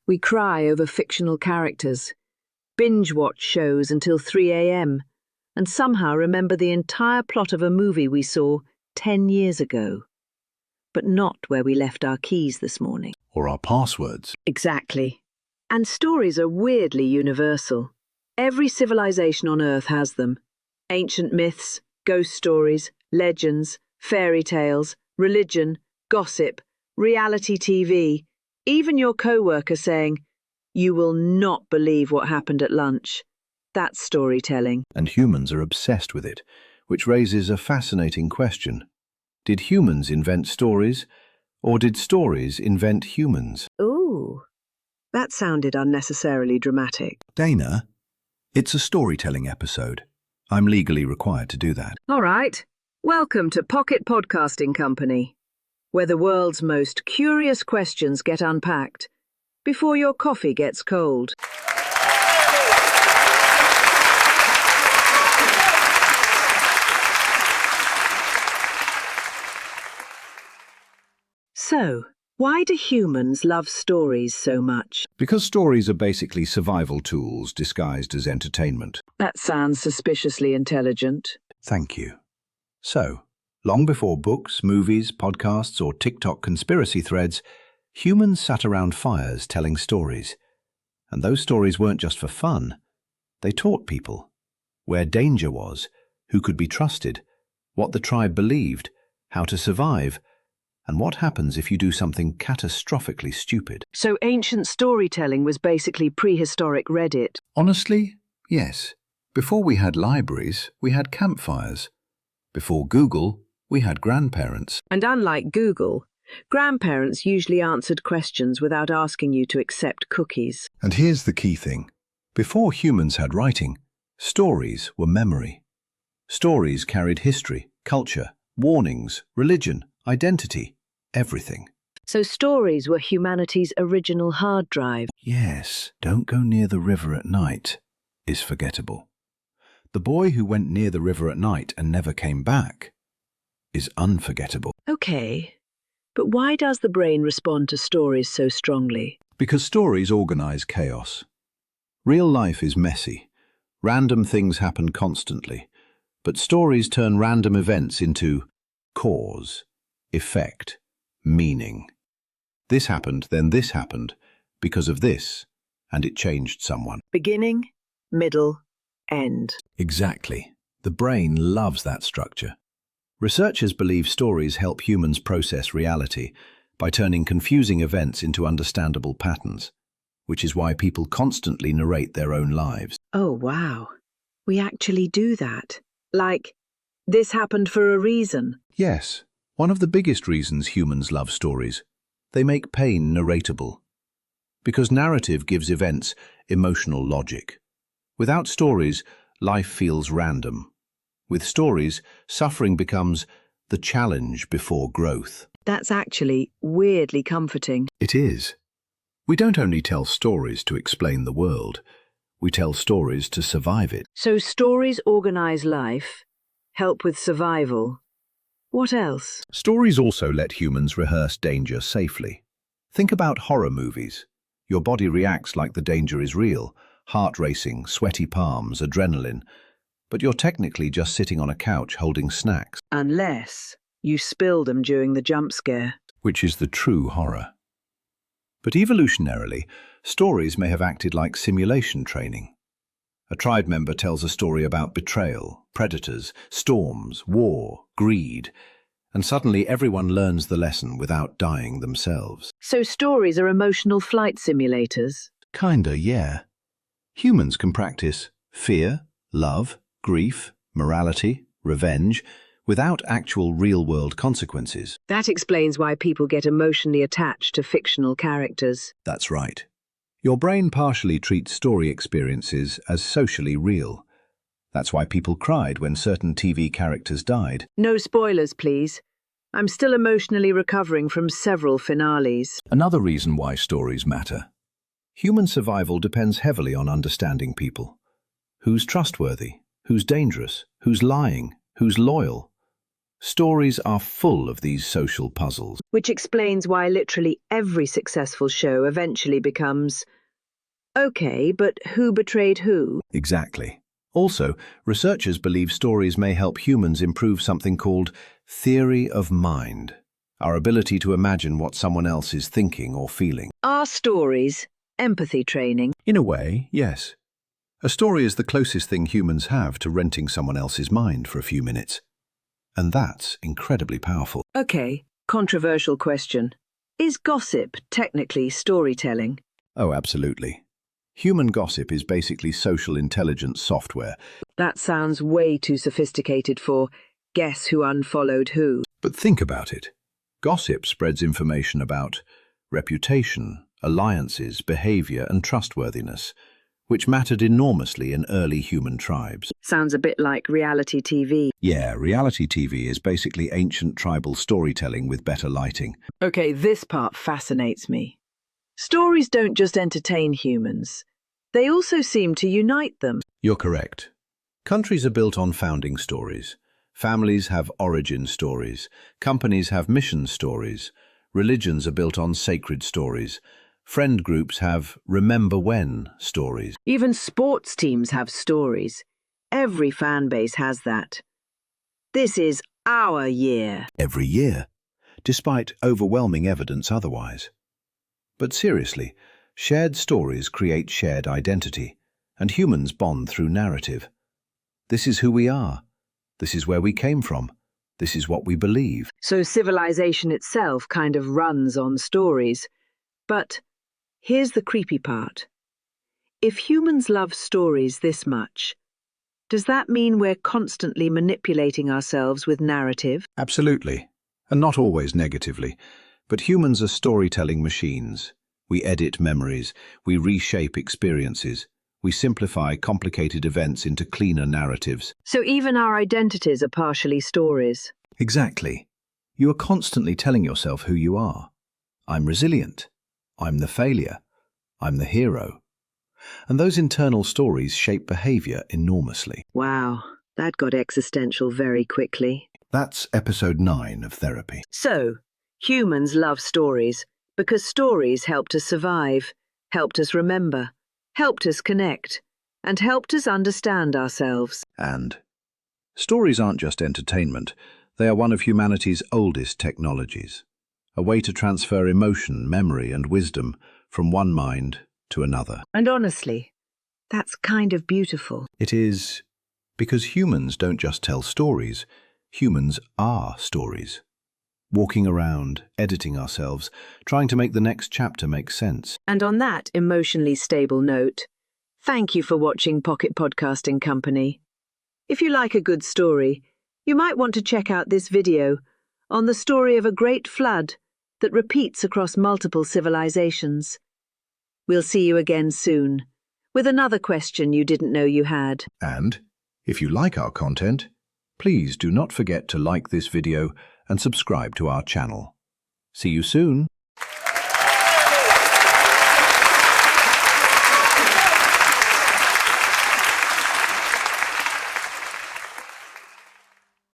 We cry over fictional characters, binge-watch shows until 3 a.m., and somehow remember the entire plot of a movie we saw 10 years ago. But not where we left our keys this morning. Or our passwords. Exactly. And stories are weirdly universal. Every civilization on Earth has them. Ancient myths, ghost stories, legends, fairy tales, religion, gossip, reality TV, even your co-worker saying, "You will not believe what happened at lunch." That's storytelling. And humans are obsessed with it, which raises a fascinating question. Did humans invent stories, or did stories invent humans? Ooh, that sounded unnecessarily dramatic. Dana, it's a storytelling episode. I'm legally required to do that. All right. Welcome to Pocket Podcasting Company, where the world's most curious questions get unpacked before your coffee gets cold. So, why do humans love stories so much? Because stories are basically survival tools disguised as entertainment. That sounds suspiciously intelligent. Thank you. So, long before books, movies, podcasts, or TikTok conspiracy threads, humans sat around fires telling stories. And those stories weren't just for fun. They taught people where danger was, who could be trusted, what the tribe believed, how to survive, and what happens if you do something catastrophically stupid. So ancient storytelling was basically prehistoric Reddit. Honestly, yes. Before we had libraries, we had campfires. Before Google, we had grandparents. And unlike Google, grandparents usually answered questions without asking you to accept cookies. And here's the key thing. Before humans had writing, stories were memory. Stories carried history, culture, warnings, religion, identity, everything. So stories were humanity's original hard drive. Yes, don't go near the river at night is forgettable. The boy who went near the river at night and never came back is unforgettable. Okay, but why does the brain respond to stories so strongly? Because stories organize chaos. Real life is messy. Random things happen constantly. But stories turn random events into cause, effect, meaning. This happened, then this happened, because of this, and it changed someone. Beginning, middle, end. Exactly. The brain loves that structure. Researchers believe stories help humans process reality by turning confusing events into understandable patterns, which is why people constantly narrate their own lives. Oh, wow. We actually do that. Like, this happened for a reason. Yes, one of the biggest reasons humans love stories. They make pain narratable. Because narrative gives events emotional logic. Without stories, life feels random. With stories, suffering becomes the challenge before growth. That's actually weirdly comforting. It is. We don't only tell stories to explain the world, we tell stories to survive it. So stories organize life, help with survival. What else? Stories also let humans rehearse danger safely. Think about horror movies. Your body reacts like the danger is real, heart racing, sweaty palms, adrenaline. But you're technically just sitting on a couch holding snacks. Unless you spill them during the jump scare. Which is the true horror. But evolutionarily, stories may have acted like simulation training. A tribe member tells a story about betrayal, predators, storms, war, greed, and suddenly everyone learns the lesson without dying themselves. So stories are emotional flight simulators? Kinda, yeah. Humans can practice fear, love, grief, morality, revenge, without actual real-world consequences. That explains why people get emotionally attached to fictional characters. That's right. Your brain partially treats story experiences as socially real. That's why people cried when certain TV characters died. No spoilers, please. I'm still emotionally recovering from several finales. Another reason why stories matter. Human survival depends heavily on understanding people. Who's trustworthy? Who's dangerous? Who's lying? Who's loyal? Stories are full of these social puzzles. Which explains why literally every successful show eventually becomes, okay, but who betrayed who? Exactly. Also, researchers believe stories may help humans improve something called theory of mind, our ability to imagine what someone else is thinking or feeling. Are stories empathy training? In a way, yes. A story is the closest thing humans have to renting someone else's mind for a few minutes. And that's incredibly powerful. Okay, controversial question. Is gossip technically storytelling? Oh, absolutely. Human gossip is basically social intelligence software. That sounds way too sophisticated for guess who unfollowed who. But think about it. Gossip spreads information about reputation, alliances, behavior, and trustworthiness, which mattered enormously in early human tribes. Sounds a bit like reality TV. Yeah, reality TV is basically ancient tribal storytelling with better lighting. Okay, this part fascinates me. Stories don't just entertain humans. They also seem to unite them. You're correct. Countries are built on founding stories. Families have origin stories. Companies have mission stories. Religions are built on sacred stories. Friend groups have remember when stories. Even sports teams have stories. Every fan base has that. This is our year. Every year, despite overwhelming evidence otherwise. But seriously, shared stories create shared identity, and humans bond through narrative. This is who we are. This is where we came from. This is what we believe. So civilization itself kind of runs on stories. But here's the creepy part. If humans love stories this much, does that mean we're constantly manipulating ourselves with narrative? Absolutely, and not always negatively. But humans are storytelling machines. We edit memories, we reshape experiences, we simplify complicated events into cleaner narratives. So even our identities are partially stories. Exactly. You are constantly telling yourself who you are. I'm resilient. I'm the failure. I'm the hero. And those internal stories shape behavior enormously. Wow, that got existential very quickly. That's episode 9 of Therapy. So, humans love stories because stories helped us survive, helped us remember, helped us connect, and helped us understand ourselves. And stories aren't just entertainment. They are one of humanity's oldest technologies. A way to transfer emotion, memory, and wisdom from one mind to another. And honestly, that's kind of beautiful. It is because humans don't just tell stories. Humans are stories. Walking around, editing ourselves, trying to make the next chapter make sense. And on that emotionally stable note, thank you for watching Pocket Podcasting Company. If you like a good story, you might want to check out this video on the story of a great flood that repeats across multiple civilizations. We'll see you again soon, with another question you didn't know you had. And if you like our content, please do not forget to like this video and subscribe to our channel. See you soon.